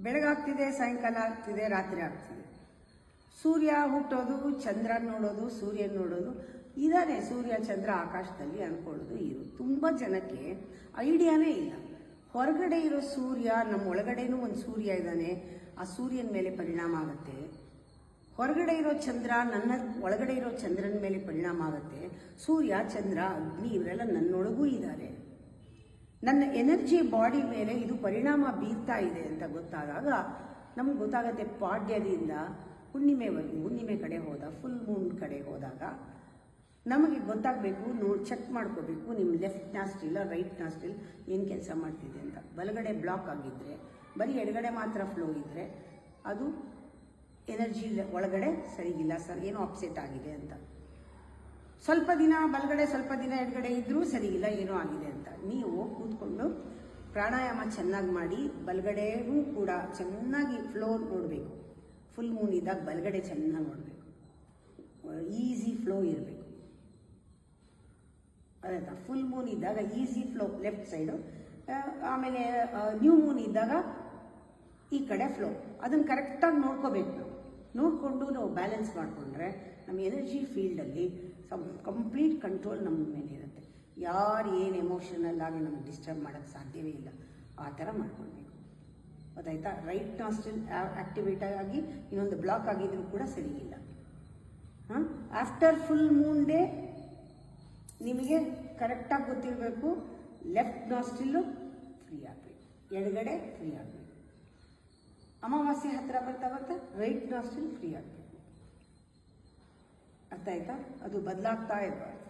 ಬೆಳಗಾಗ್ತಿದೆ, ಸಾಯಂಕಾಲ ಆಗ್ತಿದೆ, ರಾತ್ರಿ ಆಗ್ತಿದೆ. ಸೂರ್ಯ ಹುಟ್ಟೋದು, ಚಂದ್ರನ ನೋಡೋದು, ಸೂರ್ಯನ ನೋಡೋದು ಇದಾನೆ. ಸೂರ್ಯ ಚಂದ್ರ ಆಕಾಶದಲ್ಲಿ ಅಂದ್ಕೊಳ್ಳೋದು ಇರು. ತುಂಬ ಜನಕ್ಕೆ ಐಡಿಯಾನೇ ಇಲ್ಲ. ಹೊರಗಡೆ ಇರೋ ಸೂರ್ಯ, ನಮ್ಮ ಒಳಗಡೆನೂ ಒಂದು ಸೂರ್ಯ ಇದ್ದಾನೆ, ಆ ಸೂರ್ಯನ ಮೇಲೆ ಪರಿಣಾಮ ಆಗುತ್ತೆ. ಹೊರಗಡೆ ಇರೋ ಚಂದ್ರ ನನ್ನ ಒಳಗಡೆ ಇರೋ ಚಂದ್ರನ ಮೇಲೆ ಪರಿಣಾಮ ಆಗುತ್ತೆ. ಸೂರ್ಯ, ಚಂದ್ರ, ಅಗ್ನಿ ಇವರೆಲ್ಲ ನನ್ನೊಳಗೂ ಇದ್ದಾರೆ. ನನ್ನ ಎನರ್ಜಿ ಬಾಡಿ ಮೇಲೆ ಇದು ಪರಿಣಾಮ ಬೀರ್ತಾ ಇದೆ ಅಂತ ಗೊತ್ತಾದಾಗ ನಮ್ಗೆ ಗೊತ್ತಾಗುತ್ತೆ. ಪಾಡ್ಯದಿಂದ ಹುಣ್ಣಿಮೆ ಕಡೆ ಹೋದ, ಫುಲ್ ಮೂನ್ ಕಡೆ ಹೋದಾಗ ನಮಗೆ ಗೊತ್ತಾಗಬೇಕು, ಚೆಕ್ ಮಾಡ್ಕೋಬೇಕು ನಿಮ್ಮ ಲೆಫ್ಟ್ ನಾಸ್ಟ್ರಿಲ್ ರೈಟ್ ನಾಸ್ಟ್ರಿಲ್ ಏನು ಕೆಲಸ ಮಾಡ್ತಿದೆ ಅಂತ. ಬಲಗಡೆ ಬ್ಲಾಕ್ ಆಗಿದ್ದರೆ, ಬರೀ ಎಡಗಡೆ ಮಾತ್ರ ಫ್ಲೋ ಇದ್ದರೆ ಅದು ಎನರ್ಜಿ ಒಳಗಡೆ ಸರಿಗಿಲ್ಲ ಸರ್, ಏನೋ ಅಪ್ಸೆಟ್ ಆಗಿದೆ ಅಂತ. ಸ್ವಲ್ಪ ದಿನ ಬಲಗಡೆ ಸ್ವಲ್ಪ ದಿನ ಎಡಗಡೆ ಇದ್ದರೂ ಸರಿಗಿಲ್ಲ, ಏನೋ ಆಗಿದೆ ಅಂತ. ನೀವು ಕೂತ್ಕೊಂಡು ಪ್ರಾಣಾಯಾಮ ಚೆನ್ನಾಗಿ ಮಾಡಿ, ಬಲಗಡೆಗೂ ಕೂಡ ಚೆನ್ನಾಗಿ ಫ್ಲೋ ನೋಡಬೇಕು. ಫುಲ್ ಮೂನ್ ಇದ್ದಾಗ ಬಲಗಡೆ ಚೆನ್ನಾಗಿ ನೋಡಬೇಕು, ಈಸಿ ಫ್ಲೋ ಇರಬೇಕು. ಅದಾಯ್ತಾ? ಫುಲ್ ಮೂನ್ ಇದ್ದಾಗ ಈಸಿ ಫ್ಲೋ ಲೆಫ್ಟ್ ಸೈಡು, ಆಮೇಲೆ ನ್ಯೂ ಮೂನ್ ಇದ್ದಾಗ ಈ ಕಡೆ ಫ್ಲೋ. ಅದನ್ನು ಕರೆಕ್ಟಾಗಿ ನೋಡ್ಕೋಬೇಕು. ನೋಡಿಕೊಂಡು ನಾವು ಬ್ಯಾಲೆನ್ಸ್ ಮಾಡಿಕೊಂಡ್ರೆ ನಮ್ಮ ಎನರ್ಜಿ ಫೀಲ್ಡಲ್ಲಿ ಕಂಪ್ಲೀಟ್ ಕಂಟ್ರೋಲ್ ನಮ್ಮ ಮೇಲೆ ಇರುತ್ತೆ. ಯಾರು ಏನು ಎಮೋಷನಲ್ ಆಗಿ ನಮ್ಗೆ ಡಿಸ್ಟರ್ಬ್ ಮಾಡೋಕ್ಕೆ ಸಾಧ್ಯವೇ ಇಲ್ಲ. ಆ ಥರ ಮಾಡ್ಕೊಳ್ಬೇಕು. ಗೊತ್ತಾಯ್ತಾ? ರೈಟ್ ನಾಸ್ಟ್ರಿಲ್ ಆ್ಯಕ್ಟಿವೇಟ್ ಆಗಿ ಇನ್ನೊಂದು ಬ್ಲಾಕ್ ಆಗಿದ್ರೂ ಕೂಡ ಸರಿಯಿಲ್ಲ. ಆಫ್ಟರ್ ಫುಲ್ ಮೂನ್ ಡೇ ನಿಮಗೆ ಕರೆಕ್ಟಾಗಿ ಗೊತ್ತಿರಬೇಕು, ಲೆಫ್ಟ್ ನಾಸ್ಟ್ರಿಲ್ಲು ಫ್ರೀ ಆಗಬೇಕು, ಎಡಗಡೆ ಫ್ರೀ ಆಗಬೇಕು. ಅಮಾವಾಸ್ಯೆ ಹತ್ತಿರ ಬರ್ತಾ ರೈಟ್ ನಾಸ್ಟ್ರಿಲ್ ಫ್ರೀ ಆಗಬೇಕು. ಅರ್ಥ ಆಯ್ತಾ? ಅದು ಬದಲಾಗ್ತಾ ಇರಬಾರ್ದು.